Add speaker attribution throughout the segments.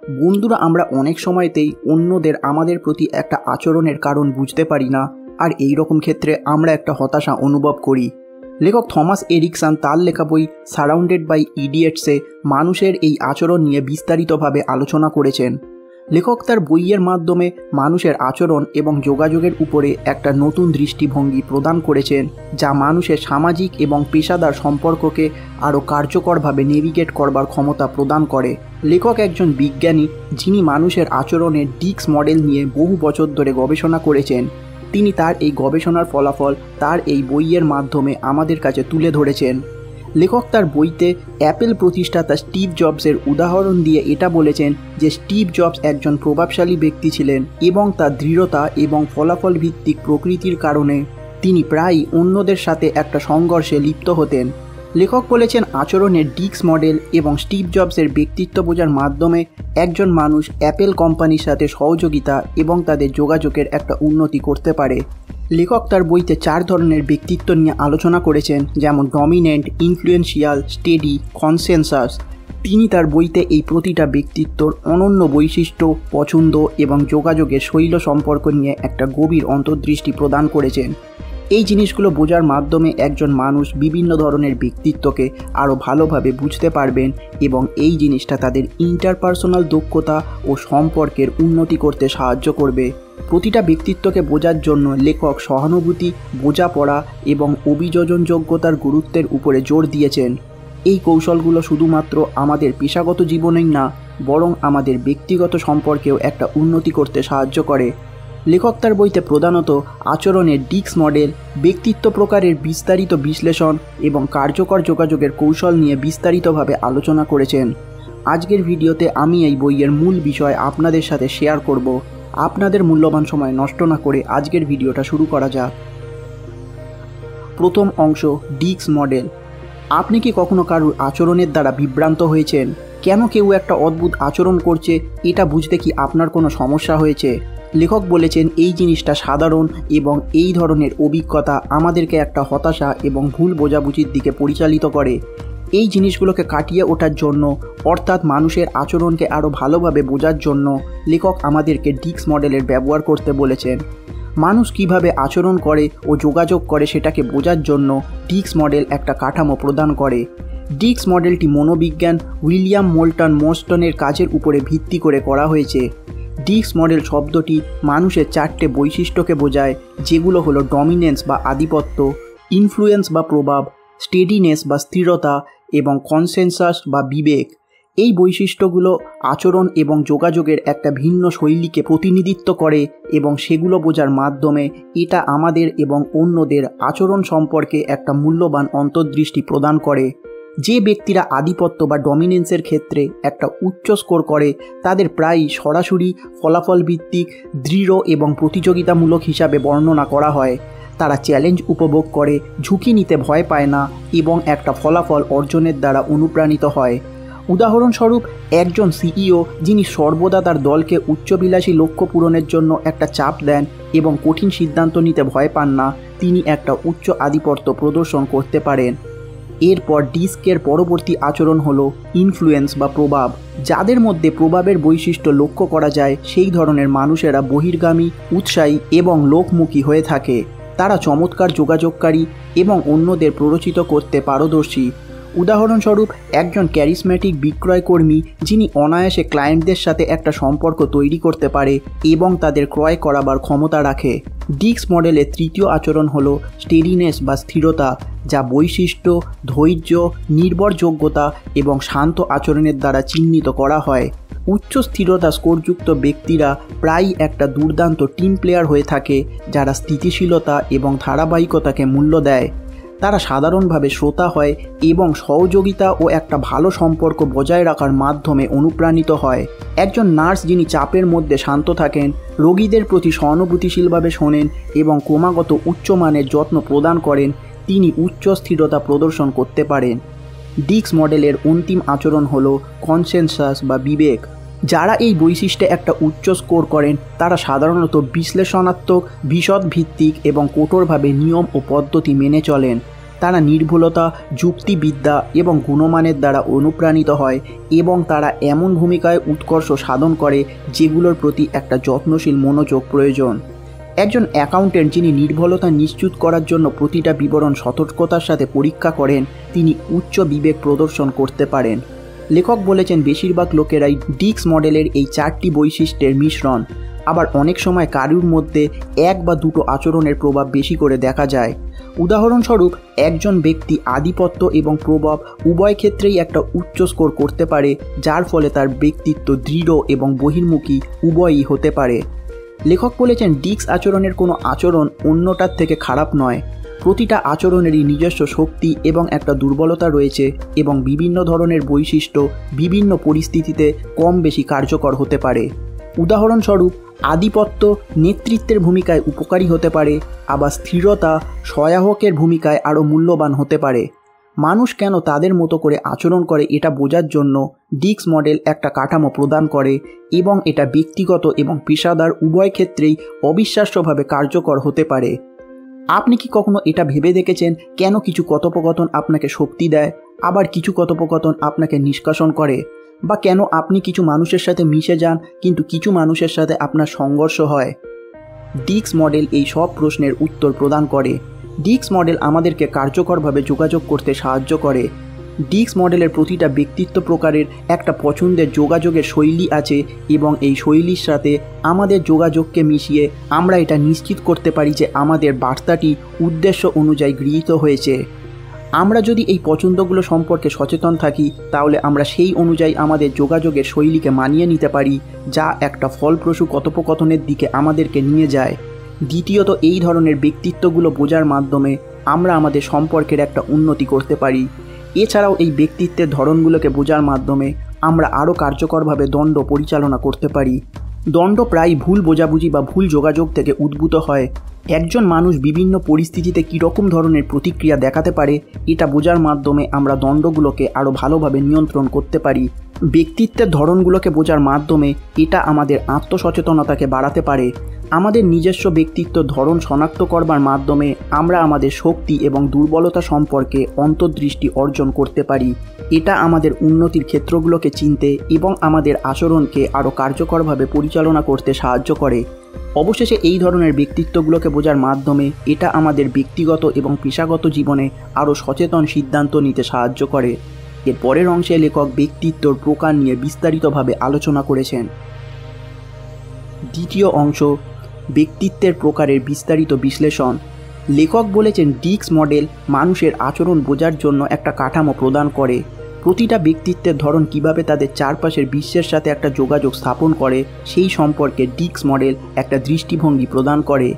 Speaker 1: বন্ধুরা, আমরা অনেক সময়তেই অন্যদের আমাদের প্রতি একটা আচরণের কারণ বুঝতে পারি না, আর এই রকম ক্ষেত্রে আমরা একটা হতাশা অনুভব করি। লেখক থমাস এরিকসন তার লেখা বই সারাউন্ডেড বাই ইডিয়েটসে মানুষের এই আচরণ নিয়ে বিস্তারিতভাবে আলোচনা করেছেন। লেখক তার বইয়ের মাধ্যমে মানুষের আচরণ এবং যোগাযোগের উপরে একটা নতুন দৃষ্টিভঙ্গি প্রদান করেছেন, যা মানুষের সামাজিক এবং পেশাদার সম্পর্ককে আরও কার্যকরভাবে নেভিগেট করবার ক্ষমতা প্রদান করে। লেখক একজন বিজ্ঞানী যিনি মানুষের আচরণের ডিক্স মডেল নিয়ে বহু বছর ধরে গবেষণা করেছেন। তিনি তার এই গবেষণার ফলাফল তার এই বইয়ের মাধ্যমে আমাদের কাছে তুলে ধরেছেন। লেখক তার বইতে অ্যাপেল প্রতিষ্ঠাতা স্টিভ জবসের উদাহরণ দিয়ে এটা বলেছেন যে স্টিভ জবস একজন প্রভাবশালী ব্যক্তি ছিলেন এবং তার দৃঢ়তা এবং ফলাফল ভিত্তিক প্রকৃতির কারণে তিনি প্রায়ই অন্যদের সাথে একটা সংঘর্ষে লিপ্ত হতেন। লেখক বলেছেন আচরণের ডিক্স মডেল এবং স্টিভ জবসের ব্যক্তিত্ব বোঝার মাধ্যমে একজন মানুষ অ্যাপেল কোম্পানির সাথে সহযোগিতা এবং তাদের যোগাযোগের একটা উন্নতি করতে পারে। লেখক তার বইতে 4 ধরনের ব্যক্তিত্ব নিয়ে আলোচনা করেছেন, যেমন ডমিনেন্ট, ইনফ্লুয়েন্সিয়াল, স্টেডি, কনসেনসাস। তিনি তার বইতে এই প্রতিটা ব্যক্তিত্বর অনন্য বৈশিষ্ট্য, পছন্দ এবং যোগাযোগের শৈল সম্পর্ক নিয়ে একটা গভীর অন্তর্দৃষ্টি প্রদান করেছেন। এই জিনিসগুলো বোঝার মাধ্যমে একজন মানুষ বিভিন্ন ধরনের ব্যক্তিত্বকে আরও ভালোভাবে বুঝতে পারবেন এবং এই জিনিসটা তাদের ইন্টারপার্সোনাল দক্ষতা ও সম্পর্কের উন্নতি করতে সাহায্য করবে। প্রতিটা ব্যক্তিত্বকে বোঝার জন্য লেখক সহানুভূতি, বোঝাপড়া এবং অভিযোজনযোগ্যতার গুরুত্বের উপরে জোর দিয়েছেন। এই কৌশলগুলো শুধুমাত্র আমাদের পেশাগত জীবনেই না, বরং আমাদের ব্যক্তিগত সম্পর্কেও একটা উন্নতি করতে সাহায্য করে। লেখক তার বইতে প্রধানত আচরণের ডিক্স মডেল, ব্যক্তিত্ব প্রকারের বিস্তারিত বিশ্লেষণ এবং কার্যকর যোগাযোগের কৌশল নিয়ে বিস্তারিতভাবে আলোচনা করেছেন। আজকের ভিডিওতে আমি এই বইয়ের মূল বিষয় আপনাদের সাথে শেয়ার করব। আপনাদের মূল্যবান সময় নষ্ট না করে আজকের ভিডিওটা শুরু করা যাক। প্রথম অংশ, ডিক্স মডেল। আপনি কি কখনো কারোর আচরণের দ্বারা বিভ্রান্ত হয়েছেন? কেন কেউ একটা অদ্ভুত আচরণ করছে এটা বুঝতে কি আপনার কোনো সমস্যা হয়েছে? লেখক বলেছেন এই জিনিসটা সাধারণ এবং এই ধরনের অভিজ্ঞতা আমাদেরকে একটা হতাশা এবং ভুল বোঝাবুঝির দিকে পরিচালিত করে। এই জিনিসগুলোকে কাটিয়ে ওঠার জন্য, অর্থাৎ মানুষের আচরণকে আরও ভালোভাবে বোঝার জন্য, লেখক আমাদেরকে ডিক্স মডেলের ব্যবহার করতে বলেছেন। মানুষ কিভাবে আচরণ করে ও যোগাযোগ করে সেটাকে বোঝার জন্য ডিক্স মডেল একটা কাঠামো প্রদান করে। ডিক্স মডেলটি মনোবিজ্ঞান উইলিয়াম মোল্টন মোস্টনের কাজের উপরে ভিত্তি করে করা হয়েছে। ডিক্স মডেল শব্দটি মানুষের 4টে বৈশিষ্ট্যকে বোঝায়, যেগুলো হলো ডমিনেন্স বা আধিপত্য, ইনফ্লুয়েন্স বা প্রভাব, স্টেডিনেস বা স্থিরতা এবং কনসেনসাস বা বিবেক। এই বৈশিষ্ট্যগুলো আচরণ এবং যোগাযোগের একটা ভিন্ন শৈলীকে প্রতিনিধিত্ব করে এবং সেগুলো বোঝার মাধ্যমে এটা আমাদের এবং অন্যদের আচরণ সম্পর্কে একটা মূল্যবান অন্তর্দৃষ্টি প্রদান করে। যে ব্যক্তিরা আধিপত্য বা ডমিনেন্সের ক্ষেত্রে একটা উচ্চ স্কোর করে তাদের প্রায়ই সরাসরি ফলাফল ভিত্তিক, দৃঢ় এবং প্রতিযোগিতামূলক হিসাবে বর্ণনা করা হয়। তারা চ্যালেঞ্জ উপভোগ করে, ঝুঁকি নিতে ভয় পায় না এবং একটা ফলাফল অর্জনের দ্বারা অনুপ্রাণিত হয়। উদাহরণস্বরূপ, একজন সিইও যিনি সর্বদা তার দলকে উচ্চবিলাসী লক্ষ্য পূরণের জন্য একটা চাপ দেন এবং কঠিন সিদ্ধান্ত নিতে ভয় পান না, তিনি একটা উচ্চ আধিপত্য প্রদর্শন করতে পারেন। এরপর ডিস্কের পরবর্তী আচরণ হলো ইনফ্লুয়েন্স বা প্রভাব। যাদের মধ্যে প্রভাবের বৈশিষ্ট্য লক্ষ্য করা যায় সেই ধরনের মানুষেরা বহির্গামী, উৎসাহী এবং লোকমুখী হয়ে থাকে। তারা চমৎকার যোগাযোগকারী এবং অন্যদের প্ররোচিত করতে পারদর্শী। উদাহরণস্বরূপ, একজন ক্যারিসম্যাটিক বিক্রয়কর্মী যিনি অনায়াসে ক্লায়েন্টদের সাথে একটা সম্পর্ক তৈরি করতে পারে এবং তাদের ক্রয় করাবার ক্ষমতা রাখে। ডিক্স মডেলের তৃতীয় আচরণ হলো স্টেডিনেস বা স্থিরতা, যা বৈশিষ্ট্য, ধৈর্য, নির্ভরযোগ্যতা এবং শান্ত আচরণের দ্বারা চিহ্নিত করা হয়। উচ্চ স্থিরতা স্কোরযুক্ত ব্যক্তিরা প্রায়ই একটা দুর্দান্ত টিম প্লেয়ার হয়ে থাকে, যারা স্থিতিশীলতা এবং ধারাবাহিকতাকে মূল্য দেয়। তারা সাধারণভাবে শ্রোতা হয় এবং সহযোগিতা ও একটা ভালো সম্পর্ক বজায় রাখার মাধ্যমে অনুপ্রাণিত হয়। একজন নার্স যিনি চাপের মধ্যে শান্ত থাকেন, রোগীদের প্রতি সহানুভূতিশীলভাবে শোনেন এবং ক্রমাগত উচ্চমানের যত্ন প্রদান করেন, তিনি উচ্চ স্থিরতা প্রদর্শন করতে পারেন। ডিক্স মডেলের অন্তিম আচরণ হলো কনসেনসাস বা বিবেক। যারা এই বৈশিষ্ট্যে একটা উচ্চ স্কোর করেন তারা সাধারণত বিশ্লেষণাত্মক, বিশদ ভিত্তিক এবং কঠোরভাবে নিয়ম ও পদ্ধতি মেনে চলেন। তারা নির্ভুলতা, যুক্তিবিদ্যা এবং গুণমানের দ্বারা অনুপ্রাণিত হয় এবং তারা এমন ভূমিকায় উৎকর্ষ সাধন করে যেগুলোর প্রতি একটা যত্নশীল মনোযোগ প্রয়োজন। একজন অ্যাকাউন্টেন্ট যিনি নির্ভুলতা নিশ্চিত করার জন্য প্রতিটা বিবরণ সতর্কতার সাথে পরীক্ষা করেন, তিনি উচ্চ বিবেক প্রদর্শন করতে পারেন। লেখক বলেছেন বেশিরভাগ লোকেরাই ডিক্স মডেলের এই 4টি বৈশিষ্ট্যের মিশ্রণ। আবার অনেক সময় কারুর মধ্যে 1 বা 2টো আচরণের প্রভাব বেশি করে দেখা যায়। উদাহরণস্বরূপ, একজন ব্যক্তি আধিপত্য এবং প্রভাব উভয় ক্ষেত্রেই একটা উচ্চ স্কোর করতে পারে, যার ফলে তার ব্যক্তিত্ব দৃঢ় এবং বহির্মুখী উভয়ই হতে পারে। লেখক বলেছেন ডিক্স আচরণের কোনো আচরণ অন্যটার থেকে খারাপ নয়। প্রতিটা আচরণেরই নিজস্ব শক্তি এবং একটা দুর্বলতা রয়েছে এবং বিভিন্ন ধরনের বৈশিষ্ট্য বিভিন্ন পরিস্থিতিতে কম বেশি কার্যকর হতে পারে। উদাহরণস্বরূপ, আধিপত্য নেতৃত্বের ভূমিকায় উপকারী হতে পারে, আবার স্থিরতা সহায়কের ভূমিকায় আরও মূল্যবান হতে পারে। মানুষ কেন তাদের মতো করে আচরণ করে এটা বোঝার জন্য ডিক্স মডেল একটা কাঠামো প্রদান করে এবং এটা ব্যক্তিগত এবং পেশাদার উভয় ক্ষেত্রেই অবিশ্বাস্যভাবে কার্যকর হতে পারে। আপনি কি কখনো এটা ভেবে দেখেছেন কেন কিছু কথোপকথন আপনাকে শক্তি দেয়, আবার কিছু কথোপকথন আপনাকে নিষ্কাশন করে? বা কেন আপনি কিছু মানুষের সাথে মিশে যান কিন্তু কিছু মানুষের সাথে আপনার সংঘর্ষ হয়? ডিক্স মডেল এই সব প্রশ্নের উত্তর প্রদান করে। ডিক্স মডেল আমাদেরকে কার্যকরভাবে যোগাযোগ করতে সাহায্য করে। ডিক্স মডেলের প্রতিটা ব্যক্তিত্ব প্রকারের একটা পছন্দের যোগাযোগের শৈলী আছে এবং এই শৈলীর সাথে আমাদের যোগাযোগকে মিশিয়ে আমরা এটা নিশ্চিত করতে পারি যে আমাদের বার্তাটি উদ্দেশ্য অনুযায়ী গৃহীত হয়েছে। আমরা যদি এই পছন্দগুলো সম্পর্কে সচেতন থাকি, তাহলে আমরা সেই অনুযায়ী আমাদের যোগাযোগের শৈলীকে মানিয়ে নিতে পারি, যা একটা ফলপ্রসূ কথোপকথনের দিকে আমাদেরকে নিয়ে যায়। দ্বিতীয়ত, এই ধরনের ব্যক্তিত্বগুলো বোঝার মাধ্যমে আমরা আমাদের সম্পর্কের একটা উন্নতি করতে পারি। এছাড়াও এই ব্যক্তিত্বের ধরনগুলোকে বোঝার মাধ্যমে আমরা আরও কার্যকরভাবে দ্বন্দ্ব পরিচালনা করতে পারি। দ্বন্দ্ব প্রায় ভুল বোঝাবুঝি বা ভুল যোগাযোগ থেকে উদ্ভূত হয়। একজন মানুষ বিভিন্ন পরিস্থিতিতে কীরকম ধরনের প্রতিক্রিয়া দেখাতে পারে এটা বোঝার মাধ্যমে আমরা দ্বন্দ্বগুলোকে আরও ভালোভাবে নিয়ন্ত্রণ করতে পারি। ব্যক্তিত্বের ধরনগুলোকে বোঝার মাধ্যমে এটা আমাদের আত্মসচেতনতাকে বাড়াতে পারে। আমাদের নিজস্ব ব্যক্তিত্ব ধরন শনাক্ত করবার মাধ্যমে আমরা আমাদের শক্তি এবং দুর্বলতা সম্পর্কে অন্তর্দৃষ্টি অর্জন করতে পারি। এটা আমাদের উন্নতির ক্ষেত্রগুলোকে চিনতে এবং আমাদের আচরণকে আরও কার্যকরভাবে পরিচালনা করতে সাহায্য করে। অবশেষে এই ধরনের ব্যক্তিত্বগুলোকে বোঝার মাধ্যমে এটা আমাদের ব্যক্তিগত এবং পেশাগত জীবনে আরও সচেতন সিদ্ধান্ত নিতে সাহায্য করে। এর পরের অংশে লেখক ব্যক্তিত্বর প্রকার নিয়ে বিস্তারিতভাবে আলোচনা করেছেন। দ্বিতীয় অংশ, ব্যক্তিত্বের প্রকারের বিস্তারিত বিশ্লেষণ। লেখক বলেছেন ডিক্স মডেল মানুষের আচরণ বোঝার জন্য একটা কাঠামো প্রদান করে। প্রতিটা ব্যক্তিত্বের ধরন কিভাবে তাদের চারপাশের বিশ্বের সাথে একটা যোগাযোগ স্থাপন করে সেই সম্পর্কে ডিক্স মডেল একটা দৃষ্টিভঙ্গি প্রদান করে।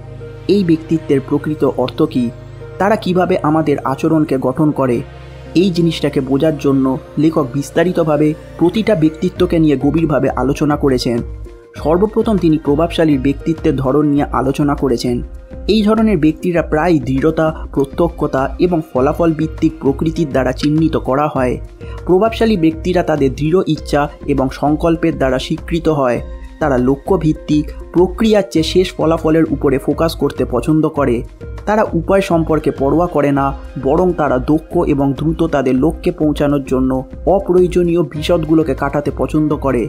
Speaker 1: এই ব্যক্তিত্বের প্রকৃত অর্থ কী, তারা কিভাবে আমাদের আচরণকে গঠন করে, এই জিনিসটাকে বোঝার জন্য লেখক বিস্তারিতভাবে প্রতিটা ব্যক্তিত্বকে নিয়ে গভীরভাবে আলোচনা করেছেন। সর্বপ্রথম তিনি প্রভাবশালীর ব্যক্তিত্বের ধরন নিয়ে আলোচনা করেছেন। এই ধরনের ব্যক্তিরা প্রায় দৃঢ়তা, প্রত্যক্ষতা এবং ফলাফল ভিত্তিক প্রকৃতির দ্বারা চিহ্নিত করা হয়। প্রভাবশালী ব্যক্তিরা তাদের দৃঢ় ইচ্ছা এবং সংকল্পের দ্বারা স্বীকৃত হয়। তারা লক্ষ্যভিত্তিক প্রক্রিয়ার চেয়ে শেষ ফলাফলের উপরে ফোকাস করতে পছন্দ করে। তারা উপায় সম্পর্কে পরোয়া করে না, বরং তারা দক্ষ এবং দ্রুত তাদের লক্ষ্যে পৌঁছানোর জন্য অপ্রয়োজনীয় বিশদগুলোকে কাটাতে পছন্দ করে।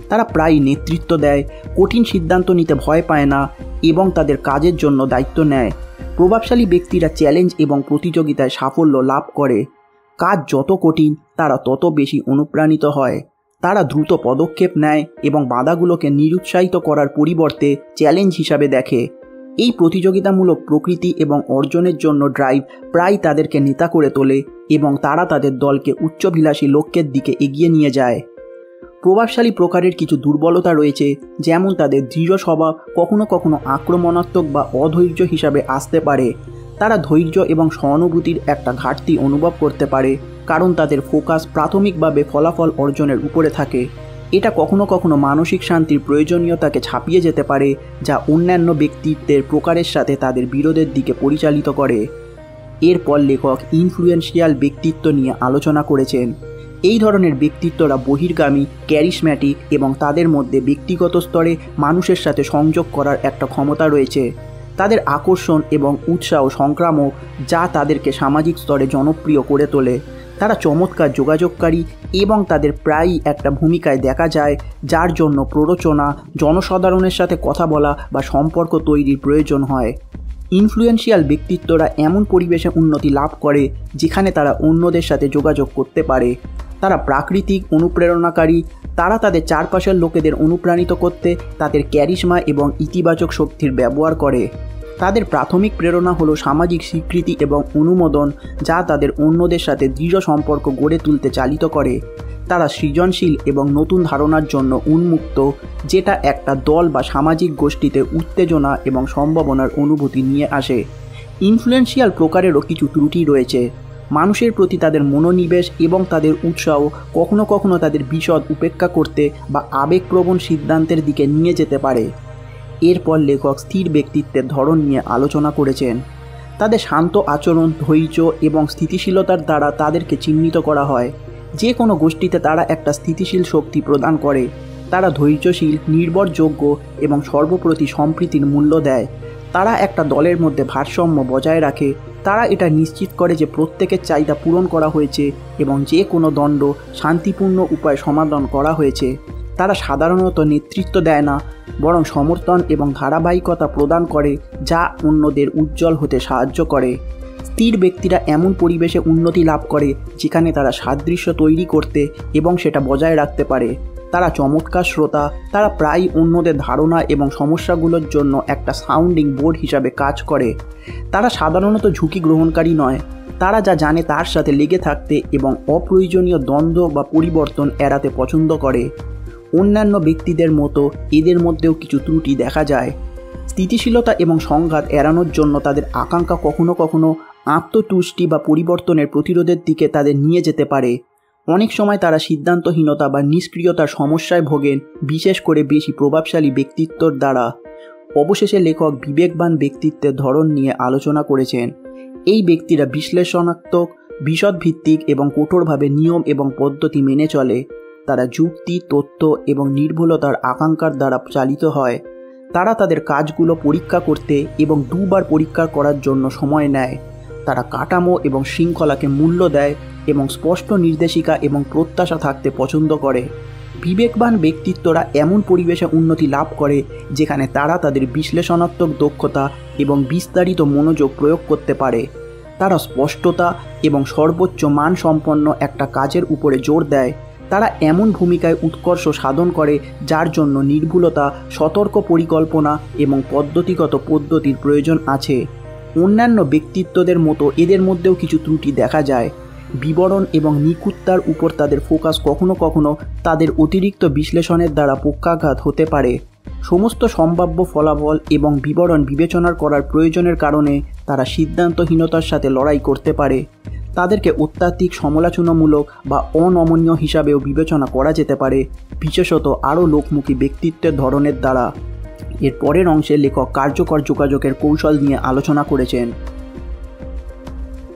Speaker 1: তারা প্রায় নেতৃত্ব দেয়, কঠিন সিদ্ধান্ত নিতে ভয় পায় না এবং তাদের কাজের জন্য দায়িত্ব নেয়। প্রভাবশালী ব্যক্তিরা চ্যালেঞ্জ এবং প্রতিযোগিতায় সাফল্য লাভ করে। কাজ যত কঠিন তারা তত বেশি অনুপ্রাণিত হয়। তারা দ্রুত পদক্ষেপ নেয় এবং বাধাগুলোকে নিরুৎসাহিত করার পরিবর্তে চ্যালেঞ্জ হিসাবে দেখে। এই প্রতিযোগিতামূলক প্রকৃতি এবং অর্জনের জন্য ড্রাইভ প্রায় তাদেরকে নেতা করে তোলে এবং তারা তাদের দলকে উচ্চাভিলাষী লক্ষ্যের দিকে এগিয়ে নিয়ে যায়। প্রভাবশালী প্রকারের কিছু দুর্বলতা রয়েছে, যেমন তাদের দৃঢ় স্বভাব কখনো কখনো আক্রমণাত্মক বা অধৈর্য হিসাবে আসতে পারে। তারা ধৈর্য এবং সহানুভূতির একটা ঘাটতি অনুভব করতে পারে, কারণ তাদের ফোকাস প্রাথমিকভাবে ফলাফল অর্জনের উপরে থাকে। এটা কখনো কখনো মানসিক শান্তির প্রয়োজনীয়তাকে ছাপিয়ে যেতে পারে, যা অন্যান্য ব্যক্তিত্বের প্রকারের সাথে তাদের বিরোধের দিকে পরিচালিত করে। এরপর লেখক ইনফ্লুয়েন্সিয়াল ব্যক্তিত্ব নিয়ে আলোচনা করেছেন। এই ধরনের ব্যক্তিত্বরা বহির্গামী, ক্যারিশম্যাটিক এবং তাদের মধ্যে ব্যক্তিগত স্তরে মানুষের সাথে সংযোগ করার একটা ক্ষমতা রয়েছে। তাদের আকর্ষণ এবং উৎসাহ সংক্রামক, যা তাদেরকে সামাজিক স্তরে জনপ্রিয় করে তোলে। তারা চমৎকার যোগাযোগকারী এবং তাদের প্রায়ই একটা ভূমিকায় দেখা যায়, যার জন্য প্ররোচনা, জনসাধারণের সাথে কথা বলা বা সম্পর্ক তৈরির প্রয়োজন হয়। ইনফ্লুয়েন্সিয়াল ব্যক্তিত্বরা এমন পরিবেশে উন্নতি লাভ করে যেখানে তারা অন্যদের সাথে যোগাযোগ করতে পারে। তারা প্রাকৃতিক অনুপ্রেরণাকারী। তারা তাদের চারপাশের লোকেদের অনুপ্রাণিত করতে তাদের ক্যারিশমা এবং ইতিবাচক শক্তির ব্যবহার করে। তাদের প্রাথমিক প্রেরণা হলো সামাজিক স্বীকৃতি এবং অনুমোদন, যা তাদের অন্যদের সাথে দৃঢ় সম্পর্ক গড়ে তুলতে চালিত করে। তারা সৃজনশীল এবং নতুন ধারণার জন্য উন্মুক্ত, যেটা একটা দল বা সামাজিক গোষ্ঠীতে উত্তেজনা এবং সম্ভাবনার অনুভূতি নিয়ে আসে। ইনফ্লুয়েন্সিয়াল প্রকারেরও কিছু ত্রুটি রয়েছে। মানুষের প্রতি তাদের মনোনিবেশ এবং তাদের উৎসাহ কখনো কখনো তাদের বিশদ উপেক্ষা করতে বা আবেগপ্রবণ সিদ্ধান্তের দিকে নিয়ে যেতে পারে। এরপর লেখক স্থির ব্যক্তিত্বের ধরন নিয়ে আলোচনা করেছেন। তাদের শান্ত আচরণ, ধৈর্য এবং স্থিতিশীলতার দ্বারা তাদেরকে চিহ্নিত করা হয়। যে কোনো গোষ্ঠীতে তারা একটা স্থিতিশীল শক্তি প্রদান করে। তারা ধৈর্যশীল, নির্ভরযোগ্য এবং সর্বপ্রতি সম্প্রীতির মূল্য দেয়। তারা একটা দলের মধ্যে ভারসাম্য বজায় রাখে। তারা এটা নিশ্চিত করে যে প্রত্যেকের চাহিদা পূরণ করা হয়েছে এবং যে কোনো দ্বন্দ্ব শান্তিপূর্ণ উপায়ে সমাধান করা হয়েছে। তারা সাধারণত নেতৃত্ব দেয় না, বরং সমর্থন এবং ধারাবাহিকতা প্রদান করে, যা অন্যদের উজ্জ্বল হতে সাহায্য করে। স্থির ব্যক্তিরা এমন পরিবেশে উন্নতি লাভ করে যেখানে তারা সাদৃশ্য তৈরি করতে এবং সেটা বজায় রাখতে পারে। তারা চমৎকার শ্রোতা। তারা প্রায়ই অন্যদের ধারণা এবং সমস্যাগুলোর জন্য একটা সাউন্ডিং বোর্ড হিসাবে কাজ করে। তারা সাধারণত ঝুঁকি গ্রহণকারী নয়। তারা যা জানে তার সাথে লেগে থাকতে এবং অপ্রয়োজনীয় দ্বন্দ্ব বা পরিবর্তন এড়াতে পছন্দ করে। অন্যান্য ব্যক্তিদের মতো এদের মধ্যেও কিছু ত্রুটি দেখা যায়। স্থিতিশীলতা এবং সংঘাত এড়ানোর জন্য তাদের আকাঙ্ক্ষা কখনো কখনো আত্মতুষ্টি বা পরিবর্তনের প্রতিরোধের দিকে তাদের নিয়ে যেতে পারে। অনেক সময় তারা সিদ্ধান্তহীনতা বা নিষ্ক্রিয়তার সমস্যায় ভোগেন, বিশেষ করে বেশি প্রভাবশালী ব্যক্তিত্বর দ্বারা। অবশেষে লেখক বিবেকবান ব্যক্তিত্বের ধরন নিয়ে আলোচনা করেছেন। এই ব্যক্তিরা বিশ্লেষণাত্মক, বিশদভিত্তিক এবং কঠোরভাবে নিয়ম এবং পদ্ধতি মেনে চলে। তারা যুক্তি, তথ্য এবং নির্ভুলতার আকাঙ্ক্ষার দ্বারা চালিত হয়। তারা তাদের কাজগুলো পরীক্ষা করতে এবং দুবার পরীক্ষা করার জন্য সময় নেয়। তারা কাঠামো এবং শৃঙ্খলাকে মূল্য দেয় এবং স্পষ্ট নির্দেশিকা এবং প্রত্যাশা থাকতে পছন্দ করে। বিবেকবান ব্যক্তিত্বরা এমন পরিবেশে উন্নতি লাভ করে যেখানে তারা তাদের বিশ্লেষণাত্মক দক্ষতা এবং বিস্তারিত মনোযোগ প্রয়োগ করতে পারে। তারা স্পষ্টতা এবং সর্বোচ্চ মানসম্পন্ন একটা কাজের উপরে জোর দেয়। তারা এমন ভূমিকায় উৎকর্ষ সাধন করে যার জন্য নির্ভুলতা, সতর্ক পরিকল্পনা এবং পদ্ধতিগত পদ্ধতির প্রয়োজন আছে। অন্যান্য ব্যক্তিত্বদের মতো এদের মধ্যেও কিছু ত্রুটি দেখা যায়। বিবরণ এবং নিখুঁততার উপর তাদের ফোকাস কখনো কখনো তাদের অতিরিক্ত বিশ্লেষণের দ্বারা পক্ষাঘাত হতে পারে। সমস্ত সম্ভাব্য ফলাফল এবং বিবরণ বিবেচনা করার প্রয়োজনের কারণে তারা সিদ্ধান্তহীনতার সাথে লড়াই করতে পারে। তাদেরকে অত্যাধিক সমালোচনামূলক বা অনমনীয় হিসাবেও বিবেচনা করা যেতে পারে, বিশেষত আরও লোকমুখী ব্যক্তিত্বের ধরনের দ্বারা। এর পরের অংশে লেখক কার্যকর যোগাযোগের কৌশল নিয়ে আলোচনা করেছেন।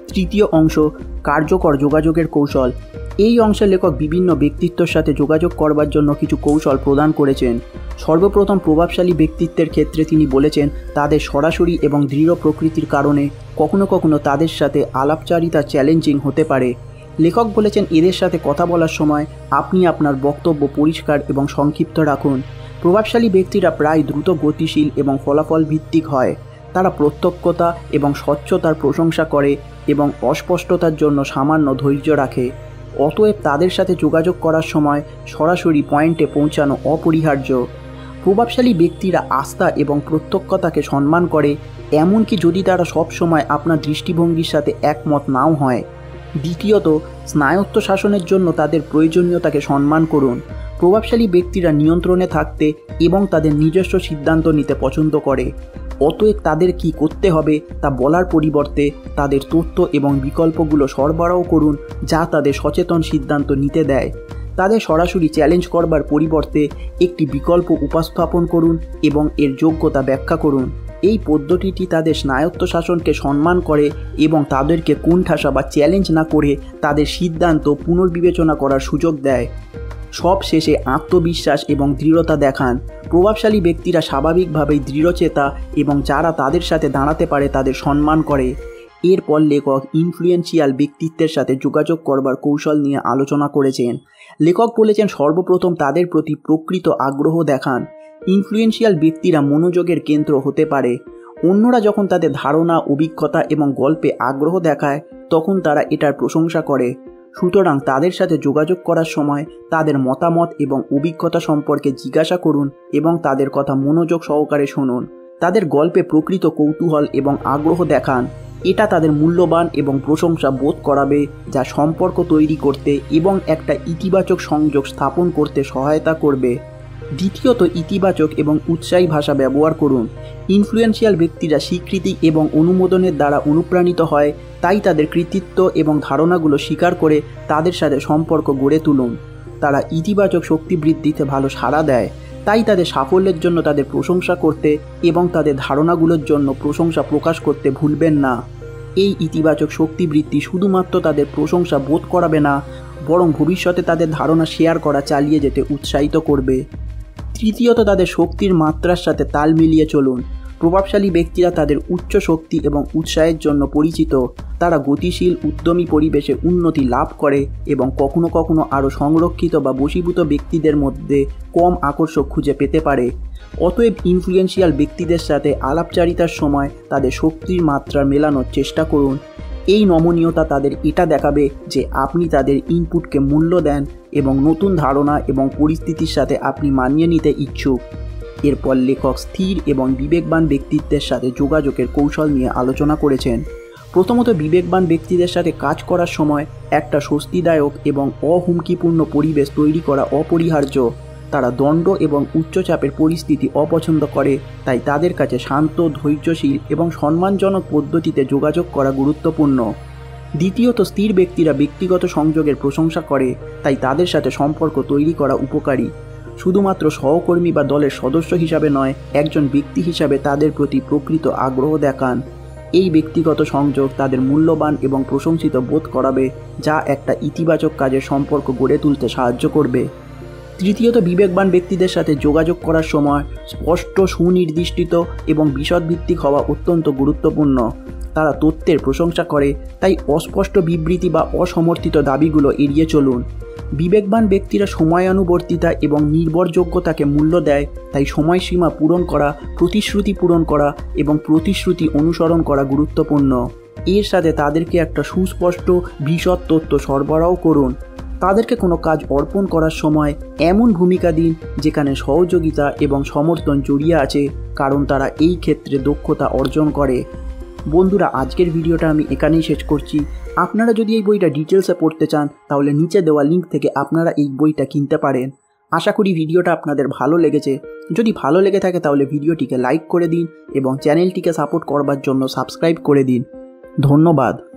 Speaker 1: তৃতীয় অংশ, কার্যকর যোগাযোগের কৌশল। এই অংশে লেখক বিভিন্ন ব্যক্তিত্বের সাথে যোগাযোগ করবার জন্য কিছু কৌশল প্রদান করেছেন। সর্বপ্রথম, প্রভাবশালী ব্যক্তিত্বের ক্ষেত্রে তিনি বলেছেন তাদের সরাসরি এবং দৃঢ় প্রকৃতির কারণে কখনো কখনো তাদের সাথে আলাপচারিতা চ্যালেঞ্জিং হতে পারে। লেখক বলেছেন এদের সাথে কথা বলার সময় আপনি আপনার বক্তব্য পরিষ্কার এবং সংক্ষিপ্ত রাখুন। প্রভাবশালী ব্যক্তিরা প্রায় দ্রুত গতিশীল এবং ফলাফল ভিত্তিক হয়। তারা প্রত্যক্ষতা এবং স্বচ্ছতার প্রশংসা করে এবং অস্পষ্টতার জন্য সামান্য ধৈর্য রাখে। অতএব তাদের সাথে যোগাযোগ করার সময় সরাসরি পয়েন্টে পৌঁছানো অপরিহার্য। প্রভাবশালী ব্যক্তিরা আস্থা এবং প্রত্যক্ষতাকে সম্মান করে, এমনকি যদি তারা সবসময় আপনার দৃষ্টিভঙ্গির সাথে একমত নাও হয়। দ্বিতীয়ত, স্নায়ত্ব শাসনের জন্য তাদের প্রয়োজনীয়তাকে সম্মান করুন। প্রভাবশালী ব্যক্তিরা নিয়ন্ত্রণে থাকতে এবং তাদের নিজস্ব সিদ্ধান্ত নিতে পছন্দ করে। অতএব তাদের কি করতে হবে তা বলার পরিবর্তে তাদের তথ্য এবং বিকল্পগুলো সরবরাহ করুন, যা তাদের সচেতন সিদ্ধান্ত নিতে দেয়। তাদের সরাসরি চ্যালেঞ্জ করবার পরিবর্তে একটি বিকল্প উপস্থাপন করুন এবং এর যোগ্যতা ব্যাখ্যা করুন। এই পদ্ধতিটি তাদের স্নায়ত্ব শাসনকে সম্মান করে এবং তাদেরকে কোণঠাসা বা চ্যালেঞ্জ না করে তাদের সিদ্ধান্ত পুনর্বিবেচনা করার সুযোগ দেয়। সব শেষে আত্মবিশ্বাস এবং দৃঢ়তা দেখান। প্রভাবশালী ব্যক্তিরা স্বাভাবিকভাবেই দৃঢ়চেতা এবং যারা তাদের সাথে দাঁড়াতে পারে তাদের সম্মান করে। এরপর লেখক ইনফ্লুয়েন্সিয়াল ব্যক্তিত্বের সাথে যোগাযোগ করবার কৌশল নিয়ে আলোচনা করেছেন। লেখক বলেছেন, সর্বপ্রথম তাদের প্রতি প্রকৃত আগ্রহ দেখান। ইনফ্লুয়েন্সিয়াল ব্যক্তিরা মনোযোগের কেন্দ্র হতে পারে। অন্যরা যখন তাদের ধারণা, অভিজ্ঞতা এবং গল্পে আগ্রহ দেখায় তখন তারা এটার প্রশংসা করে। সুতরাং তাদের সাথে যোগাযোগ করার সময় তাদের মতামত এবং অভিজ্ঞতা সম্পর্কে জিজ্ঞাসা করুন এবং তাদের কথা মনোযোগ সহকারে শুনুন। তাদের গল্পে প্রকৃত কৌতূহল এবং আগ্রহ দেখান। এটা তাদের মূল্যবান এবং প্রশংসা বোধ করাবে, যা সম্পর্ক তৈরি করতে এবং একটা ইতিবাচক সংযোগ স্থাপন করতে সহায়তা করবে। দ্বিতীয়ত, ইতিবাচক এবং উৎসাহী ভাষা ব্যবহার করুন। ইনফ্লুয়েন্সিয়াল ব্যক্তিরা স্বীকৃতি এবং অনুমোদনের দ্বারা অনুপ্রাণিত হয়, তাই তাদের কৃতিত্ব এবং ধারণাগুলো স্বীকার করে তাদের সাথে সম্পর্ক গড়ে তুলুন। তারা ইতিবাচক শক্তি বৃদ্ধিতে ভালো সাড়া দেয়, তাই তাদের সাফল্যের জন্য তাদের প্রশংসা করতে এবং তাদের ধারণাগুলোর জন্য প্রশংসা প্রকাশ করতে ভুলবেন না। এই ইতিবাচক শক্তি বৃদ্ধি শুধুমাত্র তাদের প্রশংসা বোধ করাবে না, বরং ভবিষ্যতে তাদের ধারণা শেয়ার করা চালিয়ে যেতে উৎসাহিত করবে। তৃতীয়ত, তাদের শক্তির মাত্রার সাথে তাল মিলিয়ে চলুন। প্রভাবশালী ব্যক্তিরা তাদের উচ্চ শক্তি এবং উৎসাহের জন্য পরিচিত। তারা গতিশীল, উদ্যমী পরিবেশে উন্নতি লাভ করে এবং কখনো কখনো আরও সংরক্ষিত বা বশীভূত ব্যক্তিদের মধ্যে কম আকর্ষক খুঁজে পেতে পারে। অতএব ইনফ্লুয়েন্সিয়াল ব্যক্তিদের সাথে আলাপচারিতার সময় তাদের শক্তির মাত্রা মেলানোর চেষ্টা করুন। এই নমনীয়তা তাদের এটা দেখাবে যে আপনি তাদের ইনপুটকে মূল্য দেন এবং নতুন ধারণা এবং পরিস্থিতির সাথে আপনি মানিয়ে নিতে ইচ্ছুক। এরপর লেখক স্থির এবং বিবেকবান ব্যক্তিত্বের সাথে যোগাযোগের কৌশল নিয়ে আলোচনা করেছেন। প্রথমত, বিবেকবান ব্যক্তিদের সাথে কাজ করার সময় একটা স্বস্তিদায়ক এবং অহুমকিপূর্ণ পরিবেশ তৈরি করা অপরিহার্য। তারা দণ্ড এবং উচ্চচাপের পরিস্থিতি অপছন্দ করে, তাই তাদের কাছে শান্ত, ধৈর্যশীল এবং সম্মানজনক পদ্ধতিতে যোগাযোগ করা গুরুত্বপূর্ণ। দ্বিতীয়ত, স্থির ব্যক্তিরা ব্যক্তিগত সংযোগের প্রশংসা করে, তাই তাদের সাথে সম্পর্ক তৈরি করা উপকারী। শুধুমাত্র সহকর্মী বা দলের সদস্য হিসাবে নয়, একজন ব্যক্তি হিসাবে তাদের প্রতি প্রকৃত আগ্রহ দেখান। এই ব্যক্তিগত সংযোগ তাদের মূল্যবান এবং প্রশংসিত বোধ করাবে, যা একটা ইতিবাচক কাজের সম্পর্ক গড়ে তুলতে সাহায্য করবে। তৃতীয়ত, বিবেকবান ব্যক্তিদের সাথে যোগাযোগ করার সময় স্পষ্ট, সুনির্দিষ্ট এবং বিশদভিত্তিক হওয়া অত্যন্ত গুরুত্বপূর্ণ। তারা তথ্যের প্রশংসা করে, তাই অস্পষ্ট বিবৃতি বা অসমর্থিত দাবিগুলো এড়িয়ে চলুন। বিবেকবান ব্যক্তিরা সময়ানুবর্তিতা এবং নির্ভরযোগ্যতাকে মূল্য দেয়, তাই সময়সীমা পূরণ করা, প্রতিশ্রুতি পূরণ করা এবং প্রতিশ্রুতি অনুসরণ করা গুরুত্বপূর্ণ। এর সাথে তাদেরকে একটা সুস্পষ্ট, বিশদ তথ্য সরবরাহ করুন। তাদেরকে কোনো কাজ অর্পণ করার সময় এমন ভূমিকা দিন যেখানে সহযোগিতা এবং সমর্থন জড়িয়ে আছে, কারণ তারা এই ক্ষেত্রে দক্ষতা অর্জন করে। বন্ধুরা, আজকের ভিডিওটা আমি এখানেই শেষ করছি। আপনারা যদি এই বইটা ডিটেলসে পড়তে চান তাহলে নিচে দেওয়া লিঙ্ক থেকে আপনারা এই বইটা কিনতে পারেন। আশা করি ভিডিওটা আপনাদের ভালো লেগেছে। যদি ভালো লেগে থাকে তাহলে ভিডিওটিকে লাইক করে দিন এবং চ্যানেলটিকে সাপোর্ট করবার জন্য সাবস্ক্রাইব করে দিন। ধন্যবাদ।